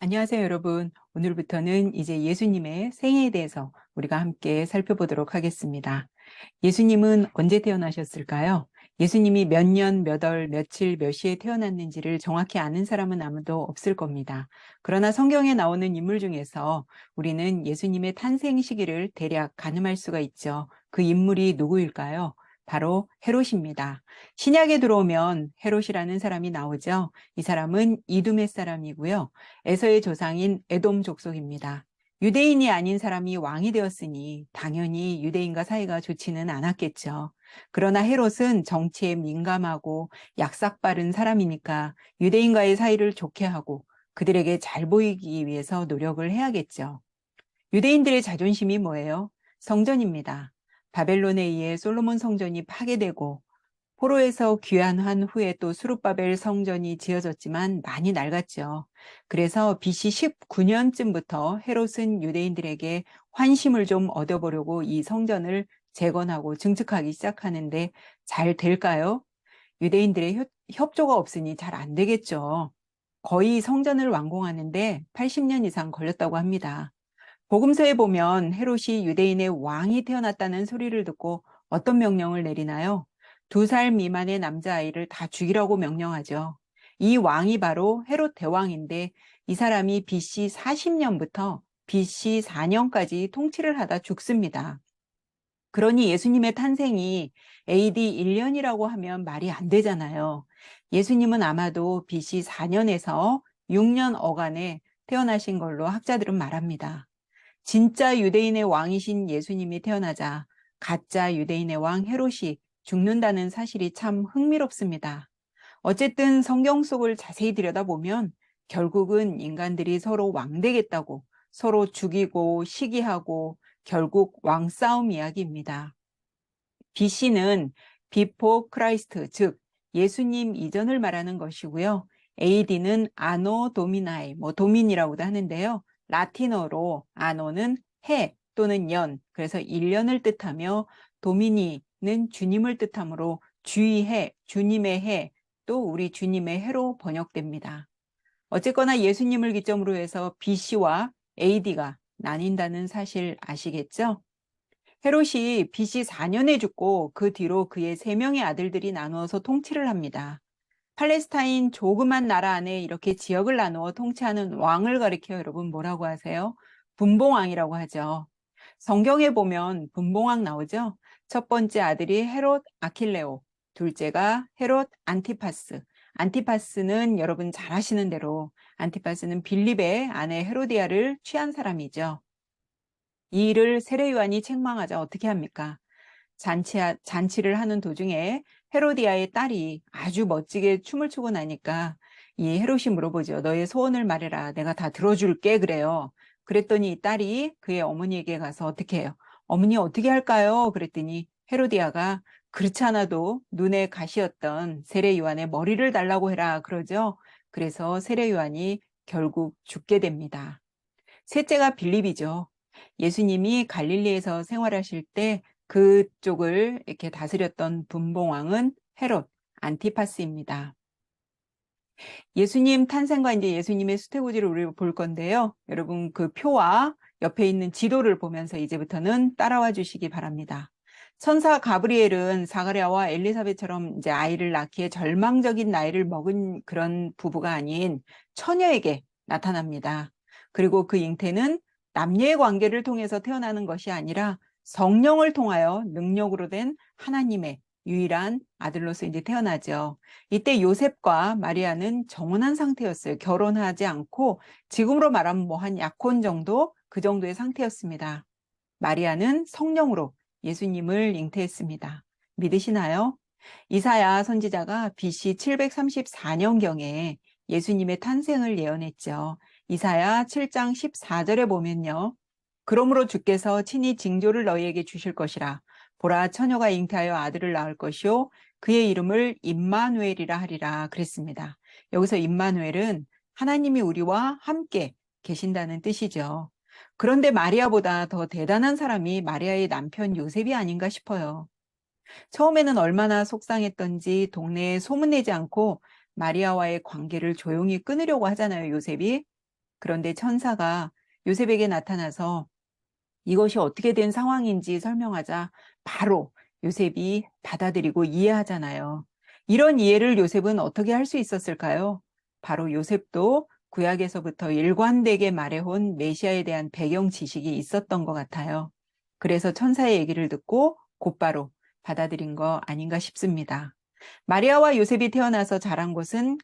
안녕하세요, 여러분. 오늘부터는 이제 예수님의 생애에 대해서 우리가 함께 살펴보도록 하겠습니다. 예수님은 언제 태어나셨을까요? 예수님이 몇 년, 몇 월, 며칠, 몇 시에 태어났는지를 정확히 아는 사람은 아무도 없을 겁니다. 그러나 성경에 나오는 인물 중에서 우리는 예수님의 탄생 시기를 대략 가늠할 수가 있죠. 그 인물이 누구일까요? 바로 헤롯입니다. 신약에 들어오면 헤롯이라는 사람이 나오죠. 이 사람은 이두메 사람이고요. 에서의 조상인 에돔 족속입니다. 유대인이 아닌 사람이 왕이 되었으니 당연히 유대인과 사이가 좋지는 않았겠죠. 그러나 헤롯은 정치에 민감하고 약삭 빠른 사람이니까 유대인과의 사이를 좋게 하고 그들에게 잘 보이기 위해서 노력을 해야겠죠. 유대인들의 자존심이 뭐예요? 성전입니다. 바벨론에 의해 솔로몬 성전이 파괴되고 포로에서 귀환한 후에 또 수룹바벨 성전이 지어졌지만 많이 낡았죠. 그래서 BC 19년쯤부터 헤롯은 유대인들에게 환심을 좀 얻어보려고 이 성전을 재건하고 증축하기 시작하는데 잘 될까요? 유대인들의 협조가 없으니 잘 안 되겠죠. 거의 성전을 완공하는데 80년 이상 걸렸다고 합니다. 복음서에 보면 헤롯이 유대인의 왕이 태어났다는 소리를 듣고 어떤 명령을 내리나요? 2살 미만의 남자아이를 다 죽이라고 명령하죠. 이 왕이 바로 헤롯 대왕인데 이 사람이 BC 40년부터 BC 4년까지 통치를 하다 죽습니다. 그러니 예수님의 탄생이 AD 1년이라고 하면 말이 안 되잖아요. 예수님은 아마도 BC 4년에서 6년 어간에 태어나신 걸로 학자들은 말합니다. 진짜 유대인의 왕이신 예수님이 태어나자 가짜 유대인의 왕 헤롯이 죽는다는 사실이 참 흥미롭습니다. 어쨌든 성경 속을 자세히 들여다보면 결국은 인간들이 서로 왕되겠다고 서로 죽이고 시기하고 결국 왕싸움 이야기입니다. BC는 Before Christ, 즉 예수님 이전을 말하는 것이고요. AD는 Anno Domini, 도민이라고도 하는데요. 라틴어로 Anno는 해 또는 년, 그래서 1년을 뜻하며 도미니는 주님을 뜻하므로 주의해, 주님의 해, 또 우리 주님의 해로 번역됩니다. 어쨌거나 예수님을 기점으로 해서 BC와 AD가 나뉜다는 사실 아시겠죠? 헤롯이 BC 4년에 죽고 그 뒤로 그의 3명의 아들들이 나누어서 통치를 합니다. 팔레스타인 조그만 나라 안에 이렇게 지역을 나누어 통치하는 왕을 가리켜 여러분 뭐라고 하세요? 분봉왕이라고 하죠. 성경에 보면 분봉왕 나오죠? 첫 번째 아들이 헤롯 아킬레오, 둘째가 헤롯 안티파스. 안티파스는 여러분 잘 아시는 대로 안티파스는 빌립의 아내 헤로디아를 취한 사람이죠. 이 일을 세례요한이 책망하자 어떻게 합니까? 잔치를 하는 도중에 헤로디아의 딸이 아주 멋지게 춤을 추고 나니까 이 헤롯이 물어보죠. 너의 소원을 말해라. 내가 다 들어줄게. 그래요. 그랬더니 이 딸이 그의 어머니에게 가서 어떻게 해요? 어머니 어떻게 할까요? 그랬더니 헤로디아가 그렇지 않아도 눈에 가시였던 세례요한의 머리를 달라고 해라. 그러죠. 그래서 세례요한이 결국 죽게 됩니다. 셋째가 빌립이죠. 예수님이 갈릴리에서 생활하실 때 그쪽을 이렇게 다스렸던 분봉왕은 헤롯 안티파스입니다. 예수님 탄생과 이제 예수님의 수태고지를 우리 볼 건데요. 여러분 그 표와 옆에 있는 지도를 보면서 이제부터는 따라와 주시기 바랍니다. 천사 가브리엘은 사가랴와 엘리사벳처럼 이제 아이를 낳기에 절망적인 나이를 먹은 그런 부부가 아닌 처녀에게 나타납니다. 그리고 그 잉태는 남녀의 관계를 통해서 태어나는 것이 아니라 성령을 통하여 능력으로 된 하나님의 유일한 아들로서 이제 태어나죠. 이때 요셉과 마리아는 정혼한 상태였어요. 결혼하지 않고 지금으로 말하면 뭐 한 약혼 정도 그 정도의 상태였습니다. 마리아는 성령으로 예수님을 잉태했습니다. 믿으시나요? 이사야 선지자가 BC 734년경에 예수님의 탄생을 예언했죠. 이사야 7장 14절에 보면요. 그러므로 주께서 친히 징조를 너희에게 주실 것이라. 보라 처녀가 잉태하여 아들을 낳을 것이요 그의 이름을 임마누엘이라 하리라 그랬습니다. 여기서 임마누엘은 하나님이 우리와 함께 계신다는 뜻이죠. 그런데 마리아보다 더 대단한 사람이 마리아의 남편 요셉이 아닌가 싶어요. 처음에는 얼마나 속상했던지 동네에 소문내지 않고 마리아와의 관계를 조용히 끊으려고 하잖아요, 요셉이. 그런데 천사가 요셉에게 나타나서 이것이 어떻게 된 상황인지 설명하자 바로 요셉이 받아들이고 이해하잖아요. 이런 이해를 요셉은 어떻게 할 수 있었을까요? 바로 요셉도 구약에서부터 일관되게 말해온 메시아에 대한 배경 지식이 있었던 것 같아요. 그래서 천사의 얘기를 듣고 곧바로 받아들인 거 아닌가 싶습니다. 마리아와 요셉이 태어나서 자란 곳은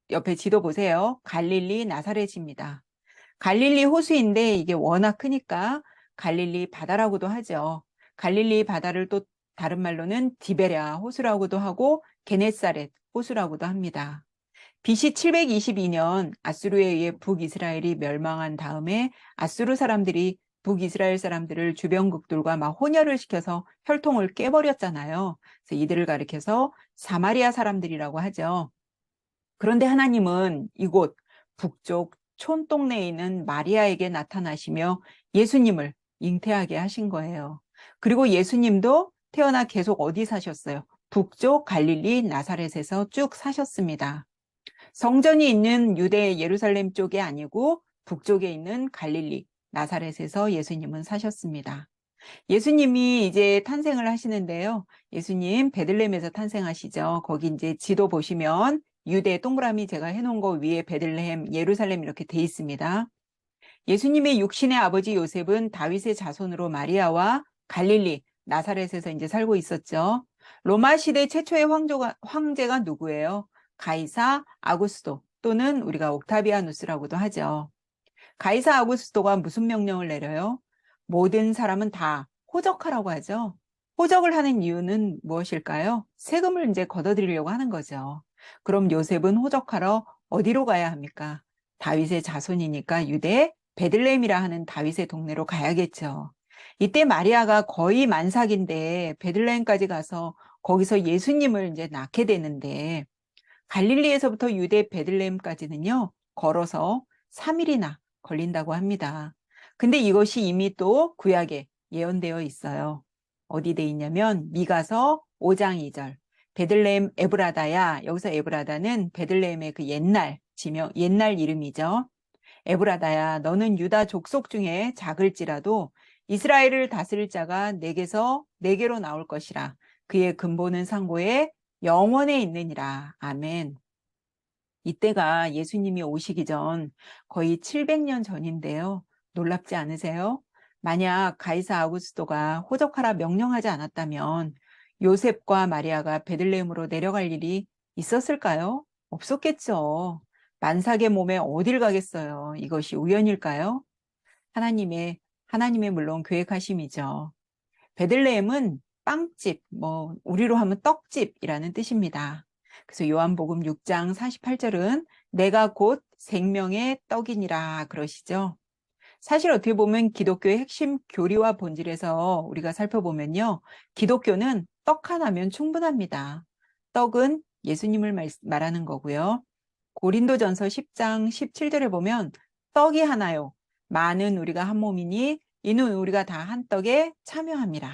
옆에 지도 보세요. 갈릴리 나사렛입니다. 갈릴리 호수인데 이게 워낙 크니까 갈릴리 바다라고도 하죠. 갈릴리 바다를 또 다른 말로는 디베랴 호수라고도 하고 게네사렛 호수라고도 합니다. BC 722년 아수르에 의해 북이스라엘이 멸망한 다음에 아수르 사람들이 북이스라엘 사람들을 주변국들과 막 혼혈을 시켜서 혈통을 깨버렸잖아요. 그래서 이들을 가리켜서 사마리아 사람들이라고 하죠. 그런데 하나님은 이곳 북쪽 촌동네에 있는 마리아에게 나타나시며 예수님을 잉태하게 하신 거예요. 그리고 예수님도 태어나 계속 어디 사셨어요? 북쪽 갈릴리 나사렛에서 쭉 사셨습니다. 성전이 있는 유대 예루살렘 쪽이 아니고 북쪽에 있는 갈릴리 나사렛에서 예수님은 사셨습니다. 예수님이 이제 탄생을 하시는데요. 예수님 베들레헴에서 탄생하시죠. 거기 이제 지도 보시면 유대 동그라미 제가 해놓은 거 위에 베들레헴, 예루살렘 이렇게 돼 있습니다. 예수님의 육신의 아버지 요셉은 다윗의 자손으로 마리아와 갈릴리, 나사렛에서 이제 살고 있었죠. 로마 시대 최초의 황제가 누구예요? 가이사 아구스도 또는 우리가 옥타비아누스라고도 하죠. 가이사 아구스도가 무슨 명령을 내려요? 모든 사람은 다 호적하라고 하죠. 호적을 하는 이유는 무엇일까요? 세금을 이제 걷어들이려고 하는 거죠. 그럼 요셉은 호적하러 어디로 가야 합니까? 다윗의 자손이니까 유대 베들레헴이라 하는 다윗의 동네로 가야겠죠. 이때 마리아가 거의 만삭인데 베들레헴까지 가서 거기서 예수님을 이제 낳게 되는데 갈릴리에서부터 유대 베들레헴까지는요, 걸어서 3일이나 걸린다고 합니다. 근데 이것이 이미 또 구약에 예언되어 있어요. 어디 돼 있냐면 미가서 5장 2절. 베들레헴 에브라다야. 여기서 에브라다는 베들레헴의 그 옛날 지명, 옛날 이름이죠. 에브라다야, 너는 유다 족속 중에 작을지라도 이스라엘을 다스릴 자가 내게로 나올 것이라. 그의 근본은 상고에 영원에 있느니라. 아멘. 이때가 예수님이 오시기 전 거의 700년 전인데요. 놀랍지 않으세요? 만약 가이사 아구스도가 호적하라 명령하지 않았다면 요셉과 마리아가 베들레헴으로 내려갈 일이 있었을까요? 없었겠죠. 만삭의 몸에 어딜 가겠어요. 이것이 우연일까요? 하나님의 물론 계획하심이죠. 베들레헴은 빵집, 우리로 하면 떡집이라는 뜻입니다. 그래서 요한복음 6장 48절은 내가 곧 생명의 떡이니라 그러시죠. 사실 어떻게 보면 기독교의 핵심 교리와 본질에서 우리가 살펴보면요. 기독교는 떡 하나면 충분합니다. 떡은 예수님을 말하는 거고요. 고린도전서 10장 17절에 보면 떡이 하나요. 많은 우리가 한 몸이니 이는 우리가 다 한 떡에 참여함이라.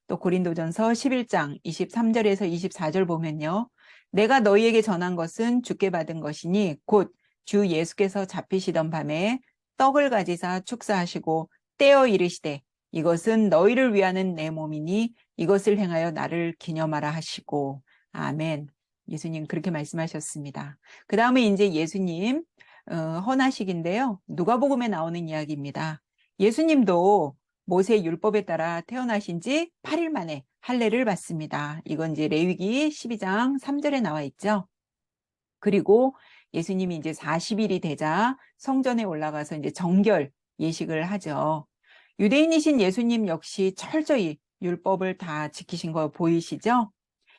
또 고린도전서 11장 23절에서 24절 보면요. 내가 너희에게 전한 것은 주께 받은 것이니 곧 주 예수께서 잡히시던 밤에 떡을 가지사 축사하시고 떼어 이르시되 이것은 너희를 위하는 내 몸이니 이것을 행하여 나를 기념하라 하시고 아멘. 예수님 그렇게 말씀하셨습니다. 그 다음에 이제 예수님 헌화식인데요. 누가복음에 나오는 이야기입니다. 예수님도 모세 율법에 따라 태어나신 지 8일 만에 할례를 받습니다. 이건 이제 레위기 12장 3절에 나와 있죠. 그리고 예수님이 이제 40일이 되자 성전에 올라가서 이제 정결 예식을 하죠. 유대인이신 예수님 역시 철저히 율법을 다 지키신 거 보이시죠?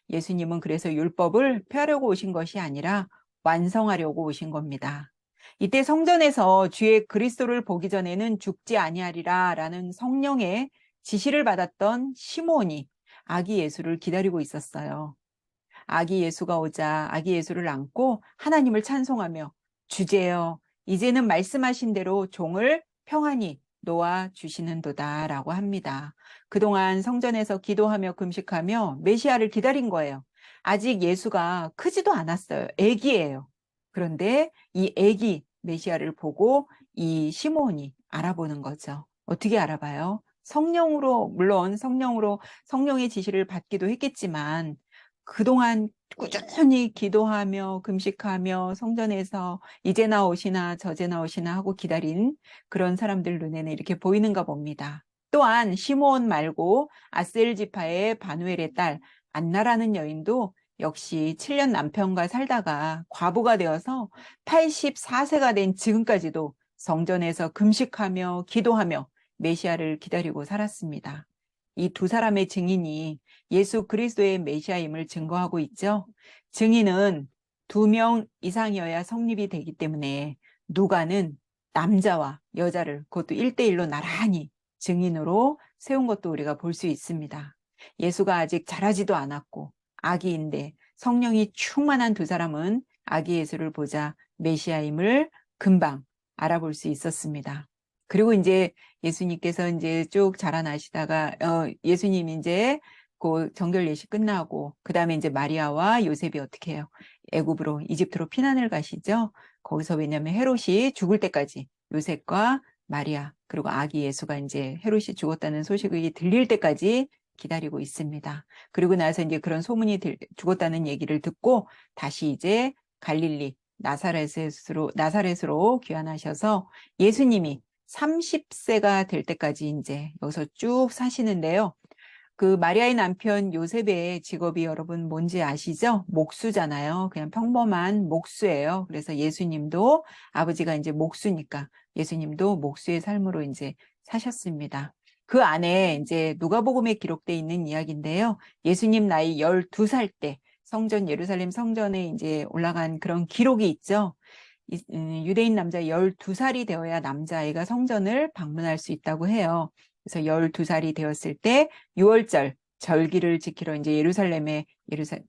예수님은 그래서 율법을 펴려고 오신 것이 아니라 완성하려고 오신 겁니다. 이때 성전에서 주의 그리스도를 보기 전에는 죽지 아니하리라 라는 성령의 지시를 받았던 시몬이 아기 예수를 기다리고 있었어요. 아기 예수가 오자 아기 예수를 안고 하나님을 찬송하며 주제여 이제는 말씀하신 대로 종을 평안히 놓아 주시는도다 라고 합니다. 그동안 성전에서 기도하며 금식하며 메시아를 기다린 거예요. 아직 예수가 크지도 않았어요. 애기예요. 그런데 이 애기 메시아를 보고 이 시므온이 알아보는 거죠. 어떻게 알아봐요? 성령으로, 물론 성령으로 성령의 지시를 받기도 했겠지만 그동안 꾸준히 기도하며 금식하며 성전에서 이제 나오시나 저제 나오시나 하고 기다린 그런 사람들 눈에는 이렇게 보이는가 봅니다. 또한 시므온 말고 아셀 지파의 바누엘의 딸 안나라는 여인도 역시 7년 남편과 살다가 과부가 되어서 84세가 된 지금까지도 성전에서 금식하며 기도하며 메시아를 기다리고 살았습니다. 이 두 사람의 증인이 예수 그리스도의 메시아임을 증거하고 있죠. 증인은 2명 이상이어야 성립이 되기 때문에 누가는 남자와 여자를 그것도 1대1로 나란히 증인으로 세운 것도 우리가 볼 수 있습니다. 예수가 아직 자라지도 않았고 아기인데 성령이 충만한 두 사람은 아기 예수를 보자 메시아임을 금방 알아볼 수 있었습니다. 그리고 이제 예수님께서 이제 쭉 자라나시다가 예수님이 이제 그 정결 예식 끝나고 그다음에 이제 마리아와 요셉이 어떻게 해요? 애굽으로 이집트로 피난을 가시죠. 거기서 왜냐하면 헤롯이 죽을 때까지 요셉과 마리아 그리고 아기 예수가 이제 헤롯이 죽었다는 소식이 들릴 때까지 기다리고 있습니다. 그리고 나서 이제 그런 소문이 죽었다는 얘기를 듣고 다시 이제 갈릴리 나사렛으로 귀환하셔서 예수님이 30세가 될 때까지 이제 여기서 쭉 사시는데요. 그 마리아의 남편 요셉의 직업이 여러분 뭔지 아시죠? 목수잖아요. 그냥 평범한 목수예요. 그래서 예수님도 아버지가 이제 목수니까 예수님도 목수의 삶으로 이제 사셨습니다. 그 안에 이제 누가복음에 기록되어 있는 이야기인데요. 예수님 나이 12살 때 예루살렘 성전에 이제 올라간 그런 기록이 있죠. 유대인 남자 12살이 되어야 남자아이가 성전을 방문할 수 있다고 해요. 그래서 12살이 되었을 때 6월절 절기를 지키러 이제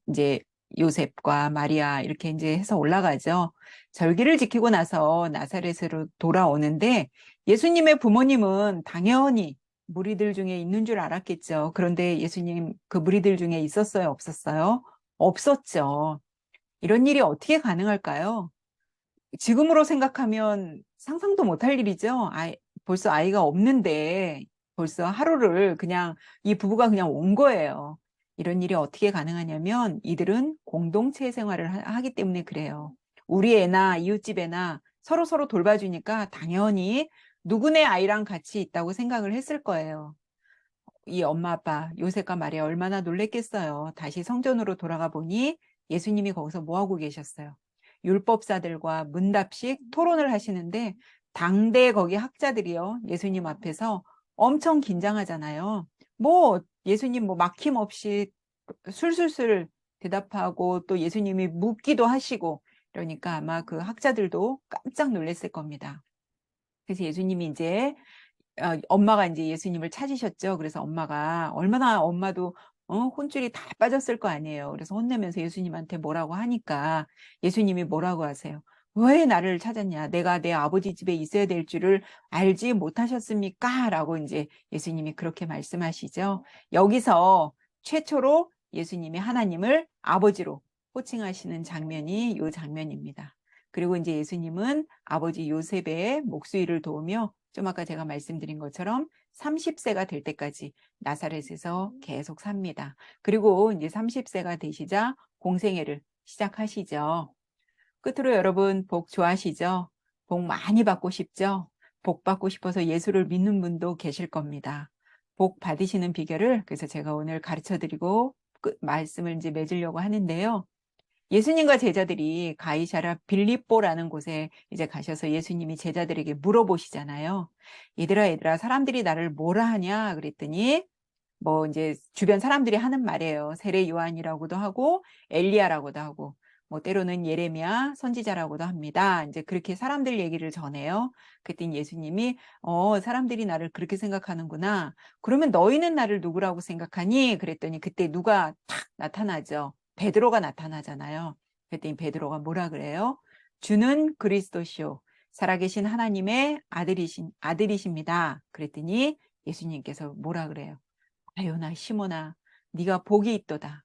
이제 요셉과 마리아 이렇게 이제 해서 올라가죠. 절기를 지키고 나서 나사렛으로 돌아오는데 예수님의 부모님은 당연히 무리들 중에 있는 줄 알았겠죠. 그런데 예수님 그 무리들 중에 있었어요? 없었어요? 없었죠. 이런 일이 어떻게 가능할까요? 지금으로 생각하면 상상도 못할 일이죠. 벌써 아이가 없는데 벌써 하루를 그냥 이 부부가 그냥 온 거예요. 이런 일이 어떻게 가능하냐면 이들은 공동체 생활을 하기 때문에 그래요. 우리 애나 이웃집 애나 서로 돌봐주니까 당연히 누구네 아이랑 같이 있다고 생각을 했을 거예요. 이 엄마 아빠 요셉과 마리아 얼마나 놀랬겠어요. 다시 성전으로 돌아가 보니 예수님이 거기서 뭐 하고 계셨어요? 율법사들과 문답식 토론을 하시는데 당대 거기 학자들이요. 예수님 앞에서 엄청 긴장하잖아요. 뭐 예수님 뭐 막힘없이 술술술 대답하고 또 예수님이 묻기도 하시고 그러니까 아마 그 학자들도 깜짝 놀랐을 겁니다. 그래서 예수님이 이제 엄마가 이제 예수님을 찾으셨죠. 그래서 엄마가 얼마나 엄마도 혼줄이 다 빠졌을 거 아니에요. 그래서 혼내면서 예수님한테 뭐라고 하니까 예수님이 뭐라고 하세요? 왜 나를 찾았냐? 내가 내 아버지 집에 있어야 될 줄을 알지 못하셨습니까? 라고 이제 예수님이 그렇게 말씀하시죠. 여기서 최초로 예수님이 하나님을 아버지로 호칭하시는 장면이 이 장면입니다. 그리고 이제 예수님은 아버지 요셉의 목수일을 도우며 좀 아까 제가 말씀드린 것처럼 30세가 될 때까지 나사렛에서 계속 삽니다. 그리고 이제 30세가 되시자 공생애를 시작하시죠. 끝으로 여러분 복 좋아하시죠? 복 많이 받고 싶죠? 복 받고 싶어서 예수를 믿는 분도 계실 겁니다. 복 받으시는 비결을 그래서 제가 오늘 가르쳐 드리고 말씀을 이제 맺으려고 하는데요. 예수님과 제자들이 가이사랴 빌립보라는 곳에 이제 가셔서 예수님이 제자들에게 물어보시잖아요. 얘들아, 사람들이 나를 뭐라 하냐? 그랬더니 뭐 이제 주변 사람들이 하는 말이에요. 세례 요한이라고도 하고 엘리야라고도 하고 뭐 때로는 예레미야 선지자라고도 합니다. 이제 그렇게 사람들 얘기를 전해요. 그랬더니 예수님이 사람들이 나를 그렇게 생각하는구나. 그러면 너희는 나를 누구라고 생각하니? 그랬더니 그때 누가 탁 나타나죠. 베드로가 나타나잖아요. 그랬더니 베드로가 뭐라 그래요? 주는 그리스도시요 살아계신 하나님의 아들이십니다. 그랬더니 예수님께서 뭐라 그래요? 아요나 시몬아 네가 복이 있도다.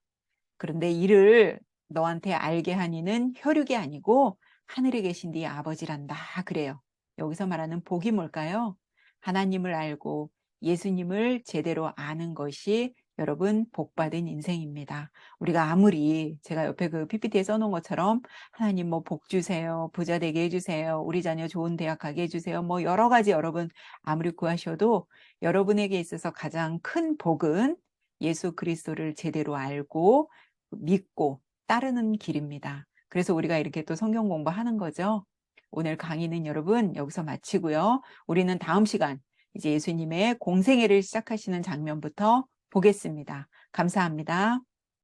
그런데 이를 너한테 알게 하니는 혈육이 아니고 하늘에 계신 네 아버지란다. 그래요. 여기서 말하는 복이 뭘까요? 하나님을 알고 예수님을 제대로 아는 것이 여러분 복받은 인생입니다. 우리가 아무리 제가 옆에 그 PPT에 써놓은 것처럼 하나님 뭐 복 주세요. 부자 되게 해주세요. 우리 자녀 좋은 대학 가게 해주세요. 뭐 여러 가지 여러분 아무리 구하셔도 여러분에게 있어서 가장 큰 복은 예수 그리스도를 제대로 알고 믿고 따르는 길입니다. 그래서 우리가 이렇게 또 성경 공부하는 거죠. 오늘 강의는 여러분 여기서 마치고요. 우리는 다음 시간 이제 예수님의 공생애를 시작하시는 장면부터 보겠습니다. 감사합니다.